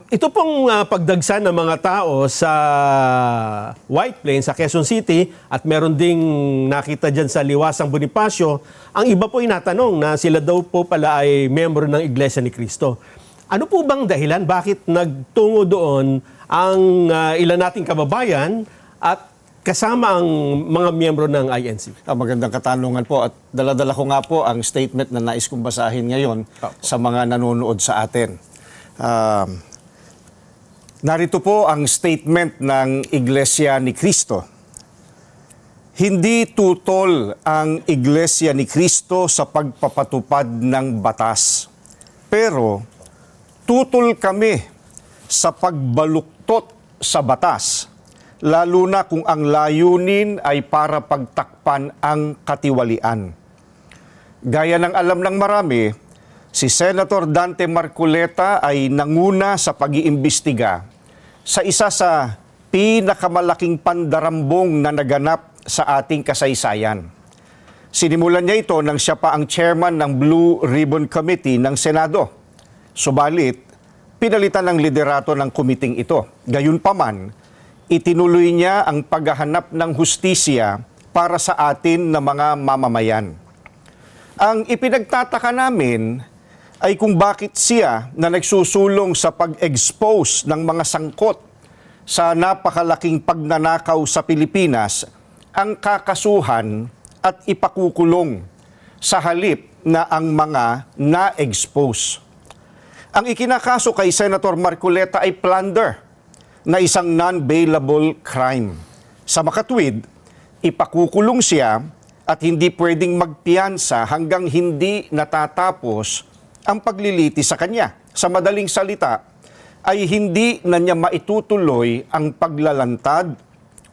Ito pong pagdagsa ng mga tao sa White Plains, sa Quezon City, at meron ding nakita dyan sa Liwasang Bonifacio, ang iba po inatanong na sila daw po pala ay membro ng Iglesia ni Cristo. Ano po bang dahilan? Bakit nagtungo doon ang ilan nating kababayan at kasama ang mga miyembro ng INC? Magandang katanungan po at dala-dala ko nga po ang statement na nais kong basahin ngayon sa mga nanonood sa atin. Narito po ang statement ng Iglesia ni Cristo. Hindi tutol ang Iglesia ni Cristo sa pagpapatupad ng batas, pero tutol kami sa pagbaluktot sa batas, lalo na kung ang layunin ay para pagtakpan ang katiwalian. Gaya ng alam ng marami, si Senator Dante Marcoleta ay nanguna sa pag-iimbestiga sa isa sa pinakamalaking pandarambong na naganap sa ating kasaysayan. Sinimulan niya ito nang siya pa ang chairman ng Blue Ribbon Committee ng Senado. Subalit, pinalitan ng liderato ng kumiting ito. Gayunpaman, itinuloy niya ang paghahanap ng hustisya para sa atin na mga mamamayan. Ang ipinagtataka namin ay kung bakit siya na nagsusulong sa pag-expose ng mga sangkot sa napakalaking pagnanakaw sa Pilipinas ang kakasuhan at ipakukulong sa halip na ang mga na-expose. Ang ikinakaso kay Senator Marcoleta ay plunder na isang non-bailable crime. Sa makatwid, ipakukulong siya at hindi pwedeng magpiyansa hanggang hindi natatapos ang pagliliti sa kanya. Sa madaling salita, ay hindi na niya maitutuloy ang paglalantad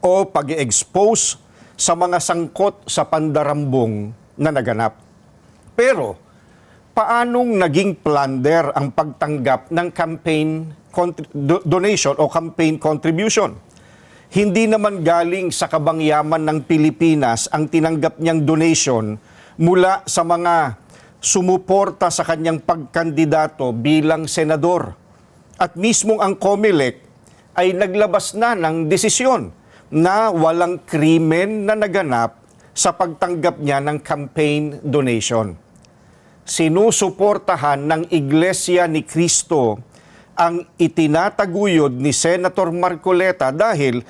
o pag-expose sa mga sangkot sa pandarambong na naganap. Pero, paanong naging plunder ang pagtanggap ng campaign donation o campaign contribution? Hindi naman galing sa kabangyaman ng Pilipinas ang tinanggap niyang donation mula sa mga sumuporta sa kanyang pagkandidato bilang senador. At mismong ang COMELEC ay naglabas na ng desisyon na walang krimen na naganap sa pagtanggap niya ng campaign donation. Sinusuportahan ng Iglesia ni Cristo ang itinataguyod ni Senator Marcoleta dahil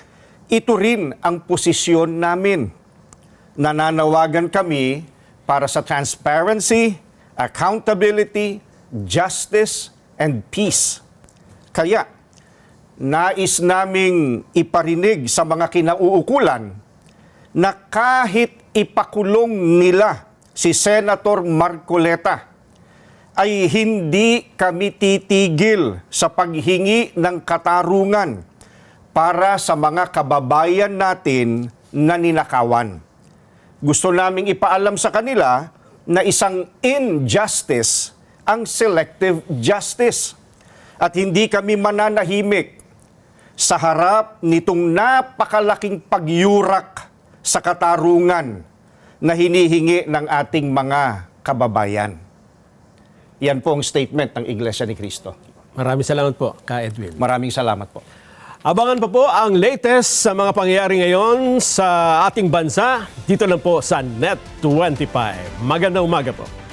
ito rin ang posisyon namin. Nananawagan kami para sa transparency, accountability, justice, and peace. Kaya, nais naming iparinig sa mga kinauukulan na kahit ipakulong nila si Senator Marcoleta, ay hindi kami titigil sa paghingi ng katarungan para sa mga kababayan natin na ninakawan. Gusto naming ipaalam sa kanila na isang injustice ang selective justice. At hindi kami mananahimik sa harap nitong napakalaking pagyurak sa katarungan na hinihingi ng ating mga kababayan. Yan po ang statement ng Iglesia ni Cristo. Maraming salamat po, Ka Edwin. Maraming salamat po. Abangan pa po ang latest sa mga pangyayari ngayon sa ating bansa dito lang po sa Net25. Magandang umaga po.